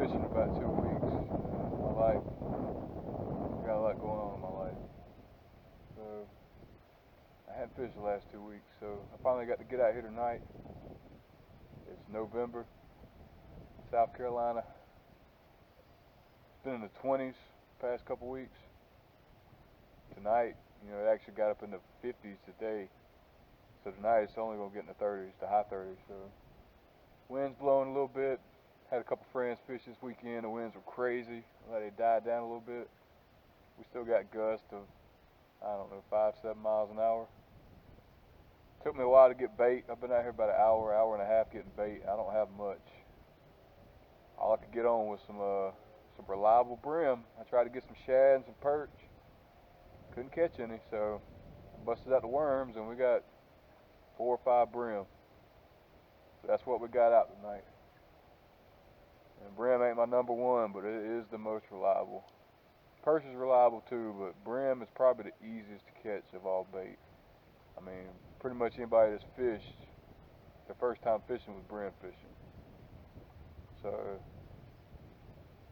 fishing in about 2 weeks. My life, got a lot going on in my life. So I hadn't fished the last 2 weeks, so I finally got to get out here tonight. It's November, South Carolina. It's been in the 20s the past couple weeks. Tonight, it actually got up in the 50s today. So tonight it's only gonna get in the 30s, the high 30s. So wind's blowing a little bit. Had a couple friends fish this weekend. The winds were crazy. They died down a little bit. We still got gusts of, 5-7 miles an hour. Took me a while to get bait. I've been out here about an hour and a half getting bait. I don't have much. All I could get on was some reliable brim. I tried to get some shad and some perch. Couldn't catch any, so I busted out the worms and we got 4 or 5 brim. So that's what we got out tonight. And brim ain't my number one, but it is the most reliable. Perch is reliable too, but brim is probably the easiest to catch of all bait. I mean, pretty much anybody that's fished, their first time fishing was brim fishing. So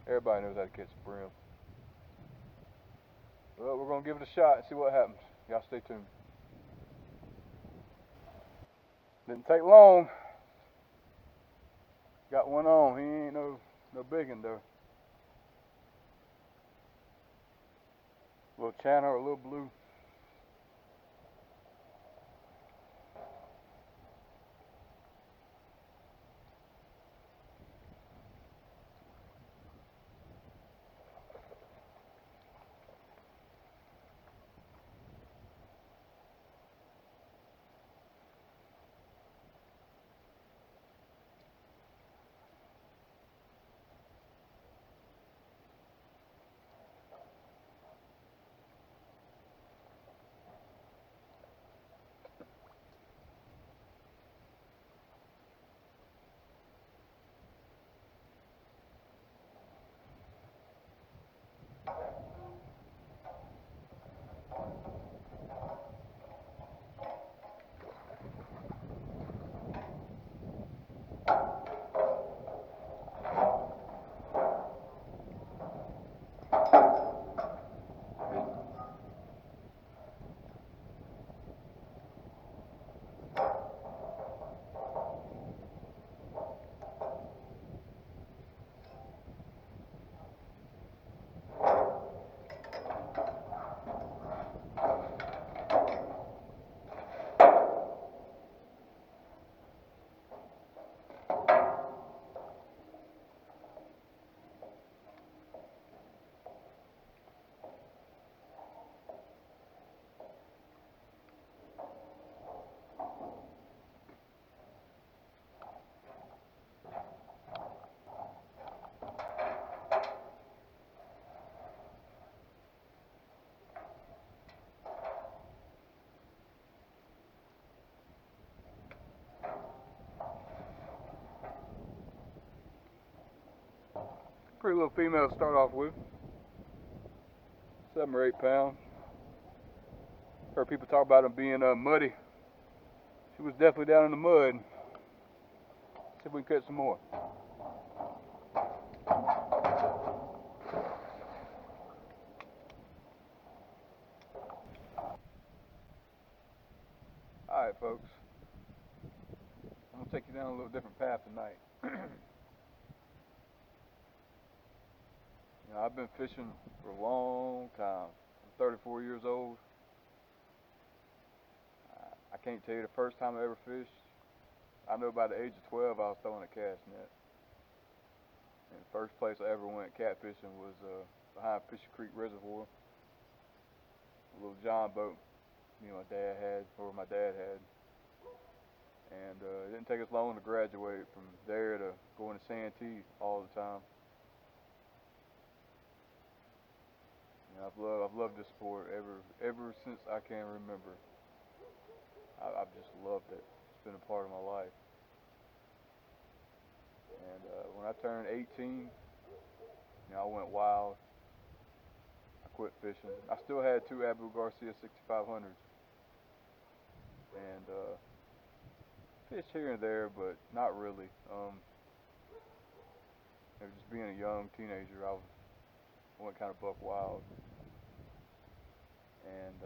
everybody knows how to catch brim. Well, we're gonna give it a shot and see what happens. Y'all stay tuned. Didn't take long. Got one on. He ain't no biggin' though. Little channel or a little blue. Pretty little female to start off with. 7 or 8 pounds. Heard people talk about them being muddy. She was definitely down in the mud. See if we can catch some more. Alright folks, I'm going to take you down a little different path tonight. I've been fishing for a long time. I'm 34 years old. I can't tell you the first time I ever fished. I know by the age of 12 I was throwing a cast net. And the first place I ever went catfishing was behind Fisher Creek Reservoir. A little John boat my dad had. And it didn't take us long to graduate from there to going to Santee all the time. I've loved this sport ever since I can remember. I've just loved it. It's been a part of my life. And when I turned 18, I went wild. I quit fishing. I still had 2 Abu Garcia 6500s. And fished here and there, but not really. just being a young teenager, I went kind of buck wild, and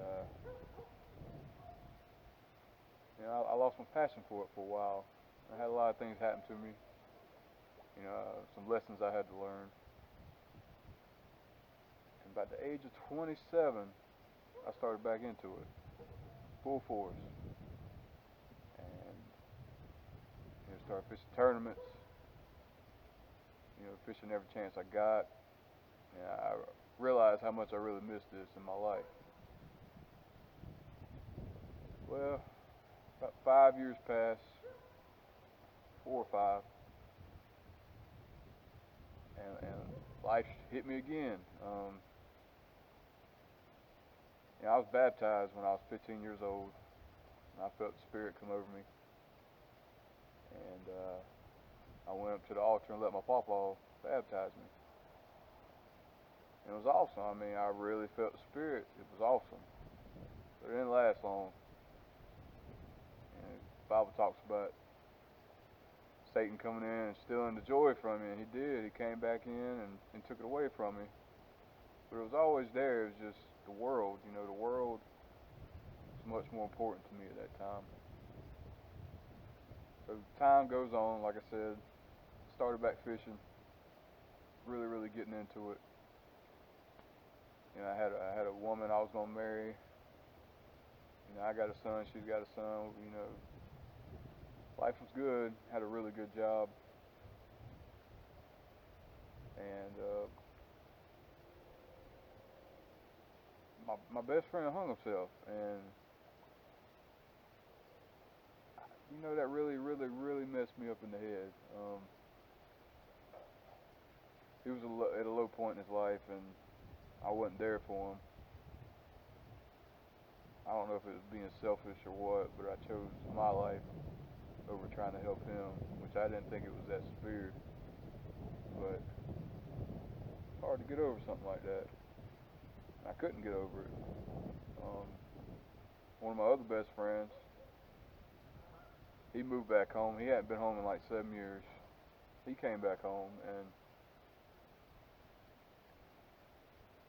I lost my passion for it for a while. I had a lot of things happen to me, some lessons I had to learn. And about the age of 27, I started back into it, full force, and started fishing tournaments. Fishing every chance I got. And I realized how much I really missed this in my life. Well, about 5 years passed, 4 or 5, and life hit me again. I was baptized when I was 15 years old, and I felt the Spirit come over me. And I went up to the altar and let my papa baptize me. And it was awesome. I mean, I really felt the Spirit. It was awesome. But it didn't last long. And the Bible talks about Satan coming in and stealing the joy from me, and he did. He came back in and took it away from me. But it was always there. It was just the world. The world was much more important to me at that time. So time goes on, like I said, started back fishing, really, really getting into it. I had a woman I was gonna marry. I got a son, she's got a son. Life was good. Had a really good job, and my best friend hung himself, and that really, really, really messed me up in the head. He was at a low point in his life, and I wasn't there for him. I don't know if it was being selfish or what, but I chose my life over trying to help him, which I didn't think it was that severe. But it's hard to get over something like that. I couldn't get over it. One of my other best friends, he moved back home. He hadn't been home in like 7 years. He came back home, and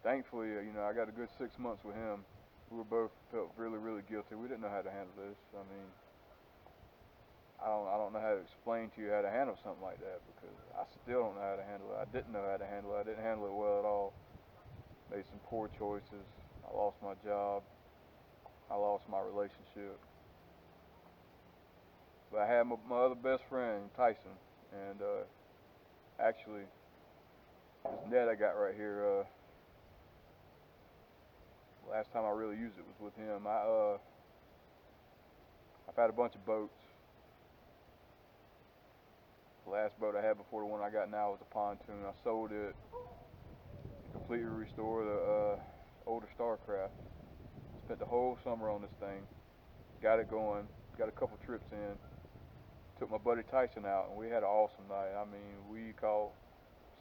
thankfully, I got a good 6 months with him. We were both felt really, really guilty. We didn't know how to handle this. I mean, I don't know how to explain to you how to handle something like that, because I still don't know how to handle it. I didn't know how to handle it. I didn't handle it well at all. Made some poor choices. I lost my job. I lost my relationship. But I had my other best friend, Tyson, and actually, this net I got right here, last time I really used it was with him. I've had a bunch of boats. The last boat I had before the one I got now was a pontoon. I sold it, completely restored the older Starcraft. Spent the whole summer on this thing. Got it going. Got a couple trips in. Took my buddy Tyson out, and we had an awesome night. I mean, we caught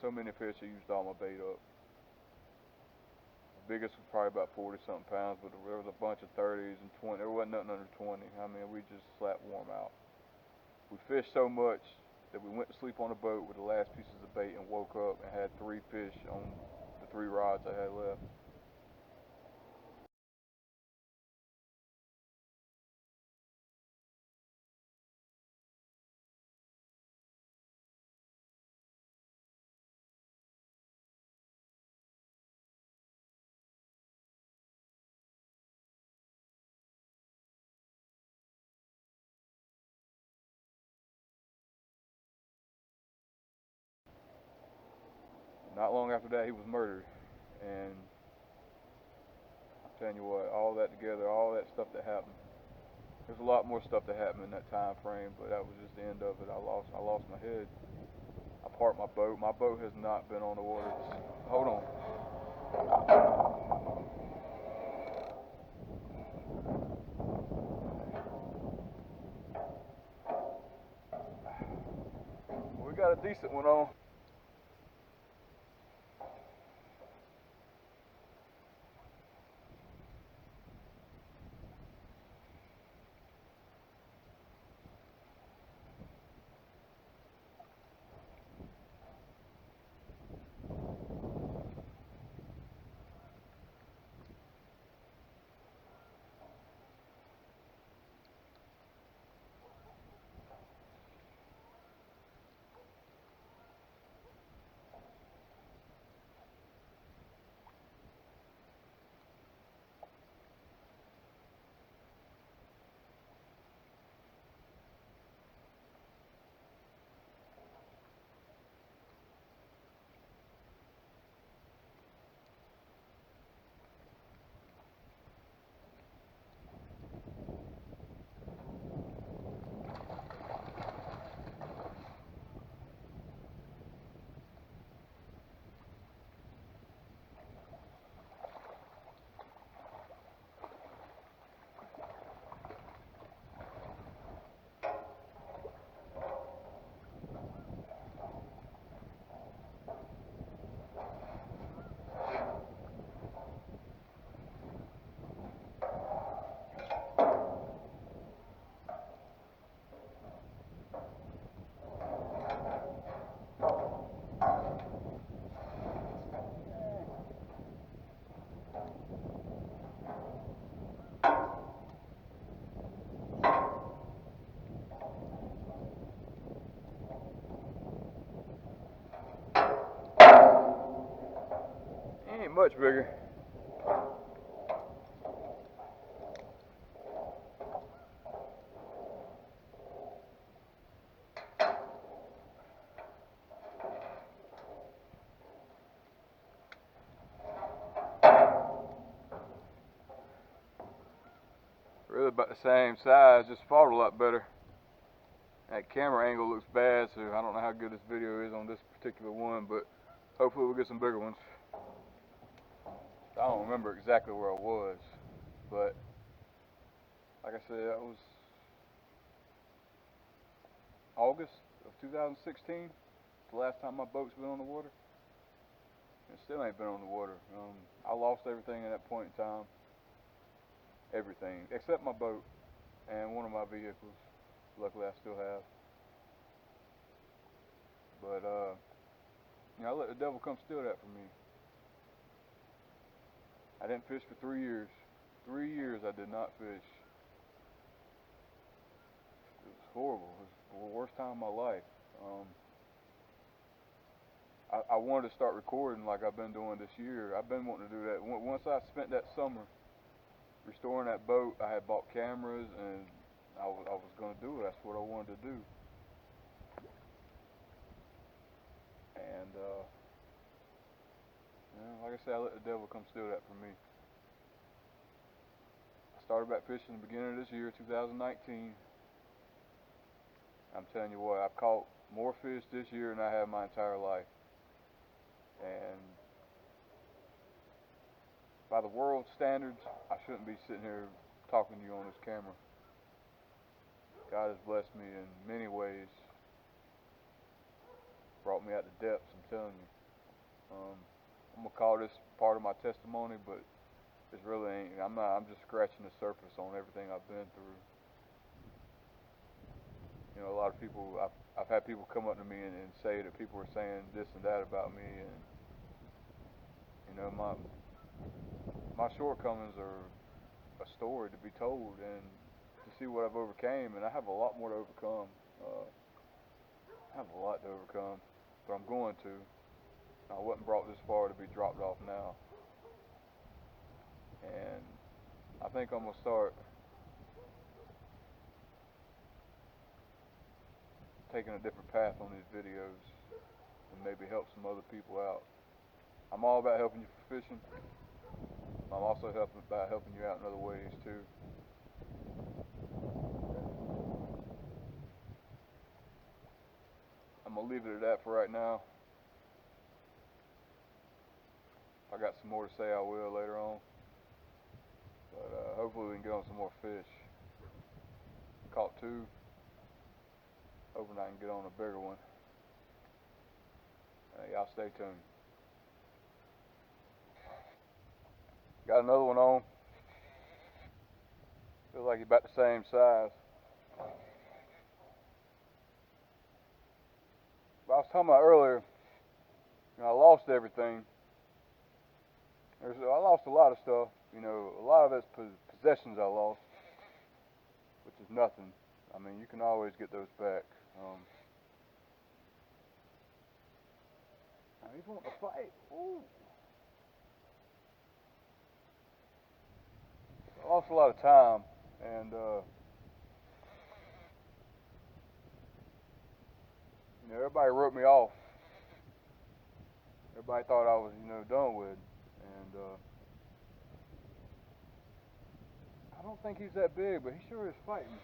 so many fish, I used all my bait up. The biggest was probably about 40-something pounds, but there was a bunch of 30s and 20. There wasn't nothing under 20. I mean, we just slapped warm out. We fished so much that we went to sleep on the boat with the last pieces of bait and woke up and had 3 fish on the 3 rods I had left. Not long after that, he was murdered. And I'm telling you what, all that together, all that stuff that happened. There's a lot more stuff that happened in that time frame, but that was just the end of it. I lost my head. I parked my boat. My boat has not been on the water. Hold on. We got a decent one on. ain't much bigger. Really about the same size, just fought a lot better. That camera angle looks bad, so I don't know how good this video is on this particular one, but hopefully we'll get some bigger ones. I don't remember exactly where I was, but like I said, that was August of 2016, the last time my boat's been on the water. It still ain't been on the water. I lost everything at that point in time. Everything, except my boat and one of my vehicles. Luckily I still have. But, you know, I let the devil come steal that from me. I didn't fish for 3 years. 3 years I did not fish. It was horrible. It was the worst time of my life. I wanted to start recording like I've been doing this year. I've been wanting to do that. Once I spent that summer restoring that boat, I had bought cameras and I was going to do it. That's what I wanted to do. And, you know, like I said, I let the devil come steal that from me. I started back fishing the beginning of this year, 2019. I'm telling you what, I've caught more fish this year than I have my entire life. And by the world standards, I shouldn't be sitting here talking to you on this camera. God has blessed me in many ways. Brought me out to depths, I'm telling you. I'm gonna call this part of my testimony, but it really ain't. I'm just scratching the surface on everything I've been through. You know, a lot of people, I've had people come up to me and say that people were saying this and that about me, and you know, my shortcomings are a story to be told and to see what I've overcame, and I have a lot more to overcome. I have a lot to overcome, but I'm going to. I wasn't brought this far to be dropped off now, and I think I'm gonna start taking a different path on these videos and maybe help some other people out. I'm all about helping you for fishing. I'm also about helping you out in other ways too. I'm gonna leave it at that for right now. If I got some more to say, I will later on. But hopefully we can get on some more fish. Caught 2. Hoping I can get on a bigger one. Y'all stay tuned. Got another one on. Feels like he's about the same size. But I was talking about earlier, you know, I lost everything. I lost a lot of stuff. You know, a lot of it's possessions I lost, which is nothing. I mean, you can always get those back. He's wanting to fight. Ooh. I lost a lot of time, and you know, everybody wrote me off. Everybody thought I was, you know, done with, and I don't think he's that big, but he sure is fighting.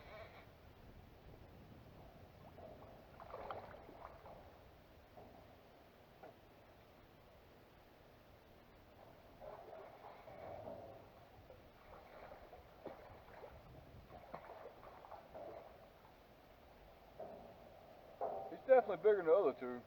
He's definitely bigger than the other 2.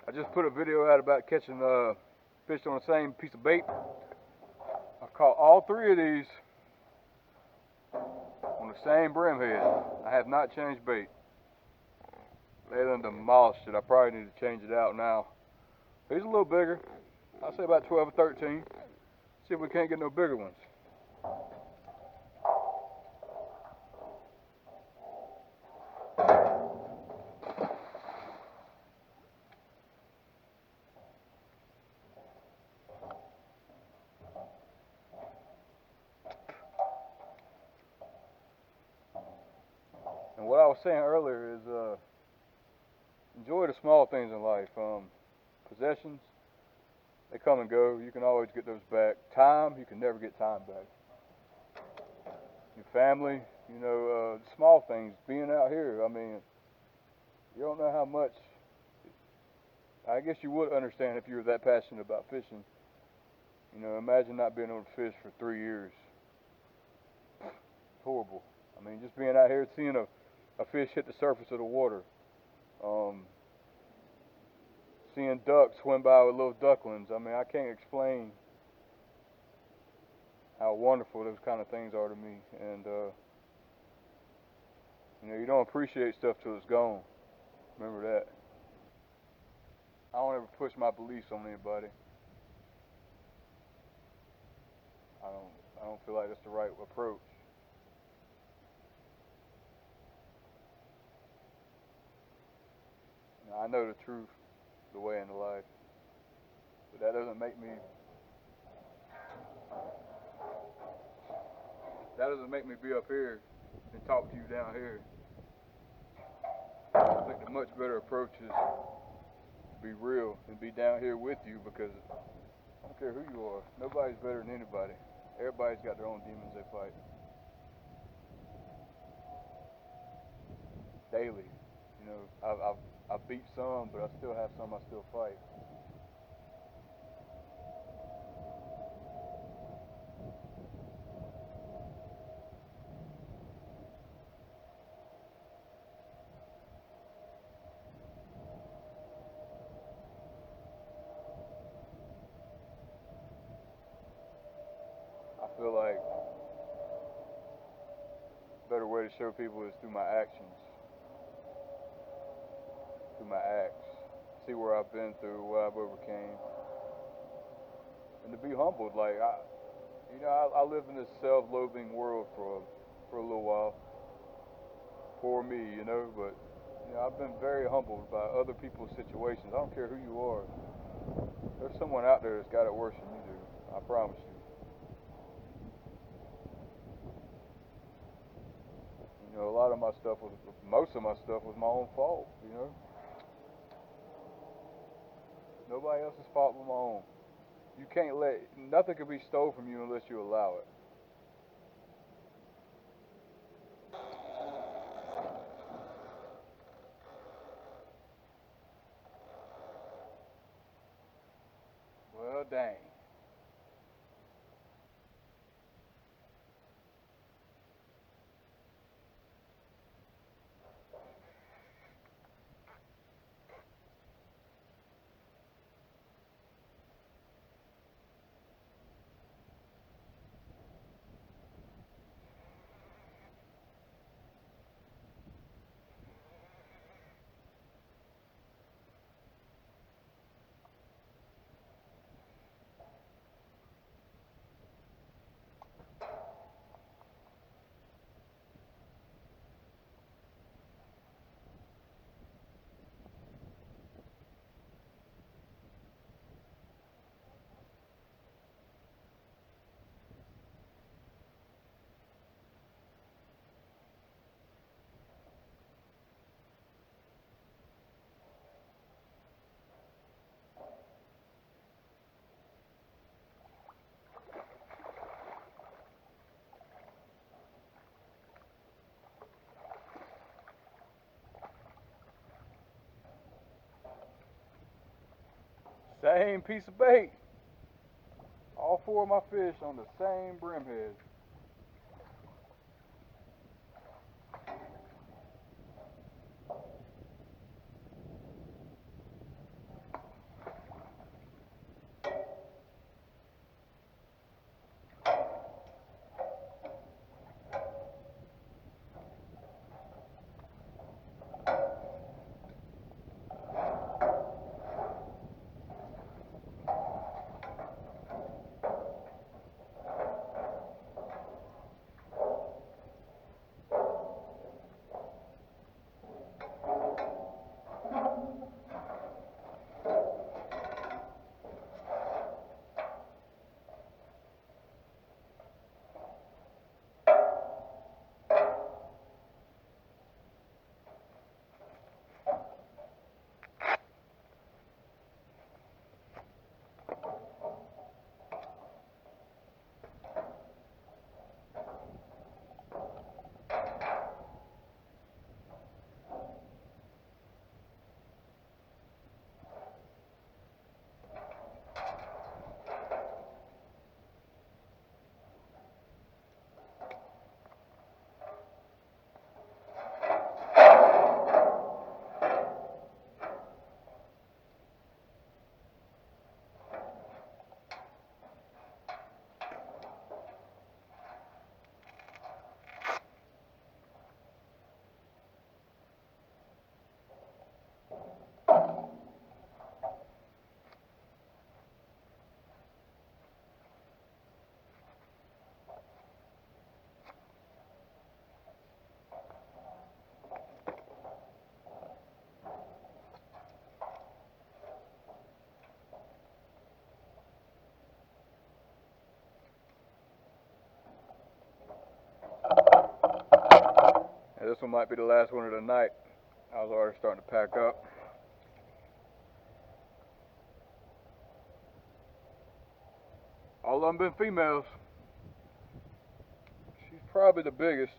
I just put a video out about catching fish on the same piece of bait. I caught all 3 of these on the same brim head. I have not changed bait. They done demolished it. I probably need to change it out now. He's a little bigger. I'll say about 12 or 13. See if we can't get no bigger ones. And what I was saying earlier is enjoy the small things in life. Possessions, they come and go. You can always get those back. Time, you can never get time back. Your family, you know, small things. Being out here, I mean, you don't know how much. I guess you would understand if you were that passionate about fishing. You know, imagine not being able to fish for 3 years. It's horrible. I mean, just being out here seeing a fish hit the surface of the water. Seeing ducks swim by with little ducklings. I mean, I can't explain how wonderful those kind of things are to me. And, you know, you don't appreciate stuff till it's gone. Remember that. I don't ever push my beliefs on anybody. I don't feel like that's the right approach. Now, I know the truth, the way in the life, but that doesn't make me be up here and talk to you down here. I think the much better approach is to be real and be down here with you, because I don't care who you are. Nobody's better than anybody. Everybody's got their own demons they fight. Daily. You know, I've beat some, but I still have some I still fight. I feel like a better way to show people is through my actions, through my acts. See where I've been through, what I've overcame, and to be humbled. Like I lived in this self-loathing world for a little while. Poor me, you know. But you know, I've been very humbled by other people's situations. I don't care who you are. There's someone out there that's got it worse than you do. I promise you. You know, most of my stuff was my own fault, you know. Nobody else's fault but my own. You can't nothing can be stolen from you unless you allow it. Well, dang. Same piece of bait. All 4 of my fish on the same brim head. This one might be the last one of the night. I was already starting to pack up. All of them been females. She's probably the biggest.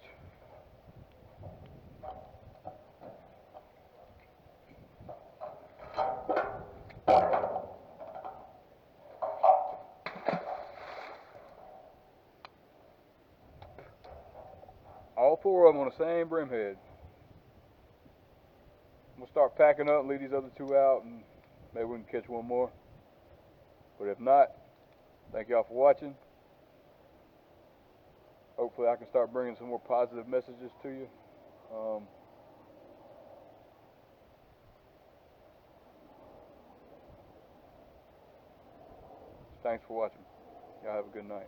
All four of them on the same brimhead. I'm gonna start packing up and leave these other two out, and maybe we can catch one more. But if not, thank y'all for watching. Hopefully I can start bringing some more positive messages to you. Thanks for watching. Y'all have a good night.